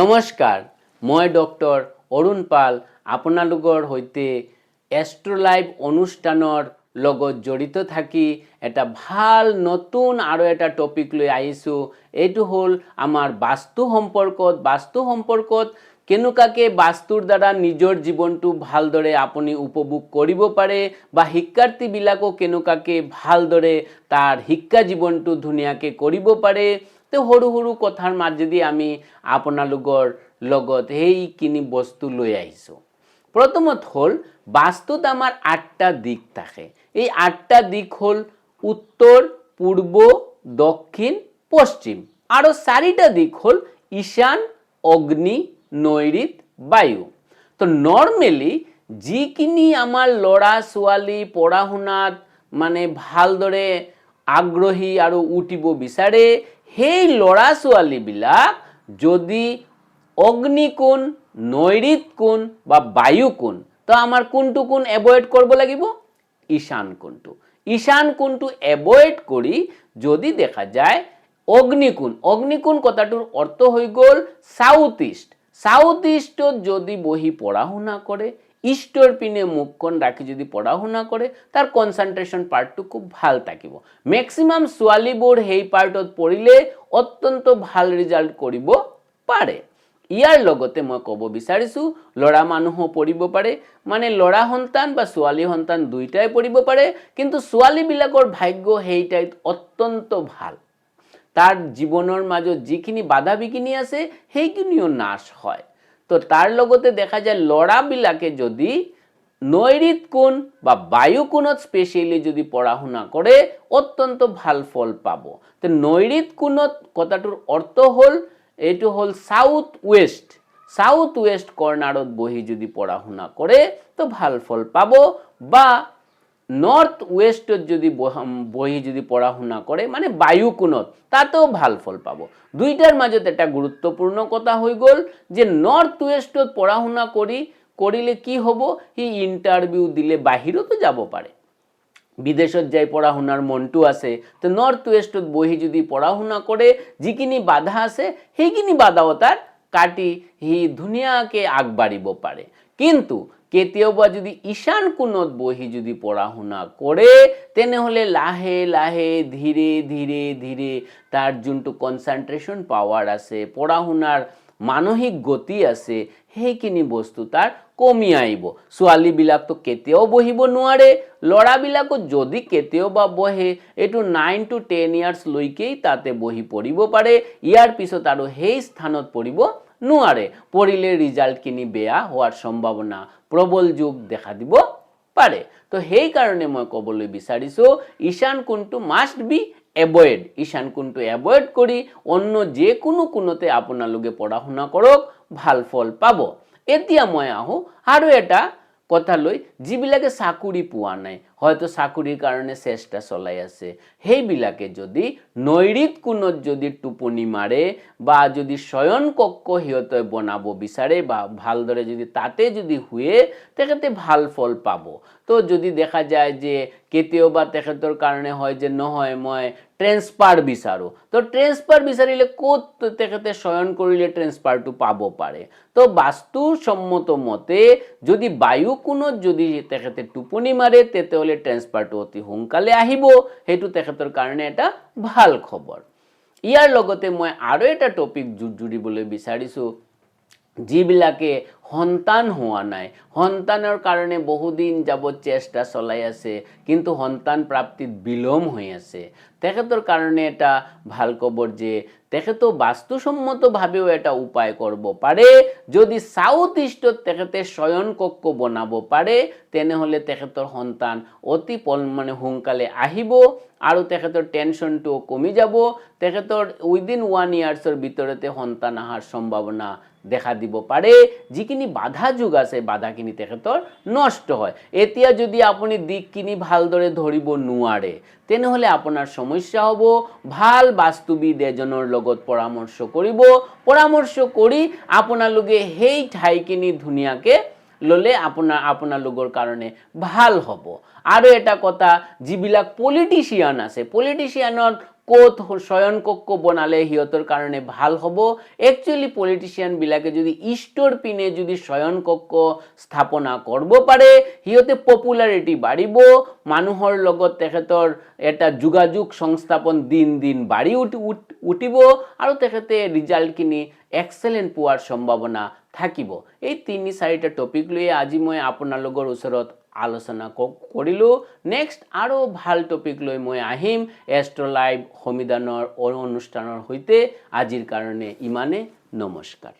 নমস্কাৰ, মই ডক্টৰ অৰুণ পাল আপোনালোকৰ সৈতে এষ্ট্ৰলাইভ অনুষ্ঠানৰ লগত জড়িত থাকি এটা ভাল নতুন আৰু এটা টপিক লৈ আহিছো। এইটো হ'ল আমাৰ বাস্তু সম্পৰ্কত কেনেকুৱাকৈ বাস্তুৰ দ্বাৰা নিজৰ জীৱনটো ভালদৰে আপুনি উপভোগ কৰিব পাৰে বা শিক্ষাৰ্থীবিলাকক কেনেকুৱাকৈ ভালদৰে তাৰ শিক্ষা জীৱনটো ধুনীয়াকৈ কৰিব পাৰে। তো সৰু সৰু কথাৰ মাজেদি আমি আপোনালোকৰ লগত সেইখিনি বস্তু লৈ আহিছোঁ। প্ৰথমত হ'ল বাস্তুত আমাৰ 8টা দিক থাকে। এই 8টা দিক হ'ল উত্তৰ, পূৰ্ব, দক্ষিণ, পশ্চিম আৰু 4টা দিক হ'ল ঈশান, অগ্নি, নৈঋত, বায়ু। তো নৰ্মেলি যিখিনি আমাৰ ল'ৰা ছোৱালী পঢ়া শুনাত মানে ভালদৰে আগ্ৰহী আৰু উঠিব বিচাৰে, সেই ল'ৰা ছোৱালীবিলাক যদি অগ্নিকোণ, নৈঋত কোণ বা বায়ু কোণ, তো আমাৰ কোনটো কোণ এভয়েড কৰিব লাগিব? ঈশান কোণটো। ঈশান কোণটো এভয়েড কৰি যদি দেখা যায় অগ্নিকোণ কথাটোৰ অৰ্থ হৈ গ'ল সাউথ ইষ্টত যদি বহি পঢ়া শুনা কৰে, ইষ্টৰ পিনে মুখখন ৰাখি যদি পঢ়া শুনা কৰে, তাৰ কনচেন্ট্ৰেশ্যন পাৰ্টটো খুব ভাল থাকিব। মেক্সিমাম ছোৱালীবোৰ সেই পাৰ্টত পঢ়িলে অত্যন্ত ভাল ৰিজাল্ট কৰিব পাৰে। ইয়াৰ লগতে মই ক'ব বিচাৰিছোঁ ল'ৰা মানুহো পঢ়িব পাৰে, মানে ল'ৰা সন্তান বা ছোৱালী সন্তান দুইটাই পঢ়িব পাৰে, কিন্তু ছোৱালীবিলাকৰ ভাগ্য সেই ঠাইত অত্যন্ত ভাল। তাৰ জীৱনৰ মাজত যিখিনি বাধা বিঘিনি আছে সেইখিনিও নাশ হয়। তো তাৰ লগতে দেখা যায় ল'ৰাবিলাকে যদি নৈঋত কোণ বা বায়ু কোণত স্পেচিয়েলি যদি পঢ়া শুনা কৰে অত্যন্ত ভাল ফল পাব। তো নৈঋত কোণত কথাটোৰ অৰ্থ হ'ল এইটো হ'ল সাউথ ৱেষ্ট কৰ্নাৰত বহি যদি পঢ়া শুনা কৰে তো ভাল ফল পাব, বা নৰ্থ ৱেষ্টত যদি বহি যদি পঢ়া শুনা কৰে মানে বায়ু কোণত, তাতেও ভাল ফল পাব। দুইটাৰ মাজত এটা গুৰুত্বপূৰ্ণ কথা হৈ গ'ল যে নৰ্থ ৱেষ্টত পঢ়া শুনা কৰিলে কি হ'ব, সি ইণ্টাৰভিউ দিলে বাহিৰতো যাব পাৰে। বিদেশত যাই পঢ়া শুনাৰ মনটো আছে, তো নৰ্থ ৱেষ্টত বহি যদি পঢ়া শুনা কৰে যিখিনি বাধা আছে সেইখিনি বাধাও তাৰ কাটি সি ধুনীয়াকৈ আগবাঢ়িব পাৰে। কিন্তু কেতিয়াবা যদি ঈশান কোণত বহি যদি পঢ়া শুনা কৰে তেনেহ'লে লাহে লাহে ধীৰে তাৰ যোনটো কনচেন্ট্ৰেশ্যন পাৱাৰ আছে, পঢ়া শুনাৰ মানসিক গতি আছে, সেইখিনি বস্তু তাৰ কমি আহিব। ছোৱালীবিলাকতো কেতিয়াও বহিব নোৱাৰে, ল'ৰাবিলাকো যদি কেতিয়াবা বহে এইটো 9 to 10 years লৈকেই তাতে বহি পঢ়িব পাৰে। ইয়াৰ পিছত আৰু সেই স্থানত পঢ়িব নোৱাৰে। পঢ়িলে ৰিজাল্টখিনি বেয়া হোৱাৰ সম্ভাৱনা প্ৰবল যোগ দেখা দিব পাৰে। তো সেইকাৰণে মই ক'বলৈ বিচাৰিছোঁ ঈশান কোণটো মাষ্ট বি এভয়েড। ঈশান কোণটো এভয়েড কৰি অন্য যিকোনো কোণতে আপোনালোকে পঢ়া শুনা কৰক, ভাল ফল পাব। এতিয়া মই আহোঁ আৰু এটা কথালৈ, যিবিলাকে চাকৰি পোৱা নাই, হয়তো চাকৰিৰ কাৰণে চেষ্টা চলাই আছে, সেইবিলাকে যদি নৈঋত কোণত যদি টোপনি মাৰে বা যদি শয়ন কক্ষ সিহঁতে বনাব বিচাৰে বা ভালদৰে যদি তাতে যদি শুৱে তেখেতে ভাল ফল পাব। তো যদি দেখা যায় যে কেতিয়াবা তেখেতৰ কাৰণে হয় যে নহয় মই ট্ৰেন্সফাৰ বিচাৰোঁ, তো ট্ৰেন্সফাৰ বিচাৰিলে ক'ত তেখেতে শয়ন কৰিলে ট্ৰেন্সফাৰটো পাব পাৰে? তো বাস্তুসন্মত মতে যদি বায়ু কোণত যদি তেখেতে টোপনি মাৰে তেতিয়াহ'লে ট্ৰেন্সফাৰটো অতি সোনকালে আহিব। সেইটো তেখেতৰ কাৰণে এটা ভাল খবৰ। ইয়াৰ লগতে মই আৰু এটা টপিক জুৰিবলৈ বিচাৰিছোঁ, যিবিলাকে সন্তান হোৱা নাই, সন্তানৰ কাৰণে বহুদিন যাবত চেষ্টা চলাই আছে কিন্তু সন্তান প্ৰাপ্তিত বিলম্ব হৈ আছে, তেখেতৰ কাৰণে এটা ভাল খবৰ যে তেখেতো বাস্তুসন্মতভাৱেও এটা উপায় কৰিব পাৰে। যদি সাউথ ইষ্টত তেখেতে শয়ন কক্ষ বনাব পাৰে তেনেহ'লে তেখেতৰ সন্তান অতি মানে সোনকালে আহিব আৰু তেখেতৰ টেনশ্যনটো কমি যাব। তেখেতৰ উইদিন 1 yearsৰ ভিতৰতে সন্তান অহাৰ সম্ভাৱনা দেখা দিব পাৰে। যিখিনি বাধা যুগ আছে বাধাখিনি তেখেতৰ নষ্ট হয়। এতিয়া যদি আপুনি দিকখিনি ভালদৰে ধৰিব নোৱাৰে তেনেহ'লে আপোনাৰ সমস্যা হ'ব। ভাল বাস্তুবিদ এজনৰ লগত পৰামৰ্শ কৰিব, পৰামৰ্শ কৰি আপোনালোকে সেই ঠাইখিনি ধুনীয়াকৈ ললে আপোনালোকৰ কাৰণে ভাল হ'ব আৰু এটা কথা যিবিলাক পলিটিচিয়ান আছে পলিটিচিয়ানৰ ক'ত শয়ন কক্ষ বনালে সিহঁতৰ কাৰণে ভাল হ'ব একচুয়ালি পলিটিচিয়ান বিলাকে যদি ইষ্টৰ পিনে যদি শয়ন কক্ষ স্থাপনা কৰিব পাৰে সিহঁতে পপুলাৰিটি বাঢ়িব মানুহৰ লগত তেখেতৰ এটা যোগাযোগ সংস্থাপন দিন বাঢ়ি উঠিব আৰু তেখেতে ৰিজাল্টখিনি এক্সেলেন্ট পোৱাৰ সম্ভাৱনা থাকিব এই 3-4টা টপিক লৈ আজি মই আপোনালোকৰ ওচৰত আলোচনা কৰিলো নেক্সট আৰু ভাল টপিক লৈ মই আহিম এষ্ট্ৰো লাইভ সমিধানৰ অনুষ্ঠানৰ হৈতে আজিৰ কাৰণে ইমানে নমস্কাৰ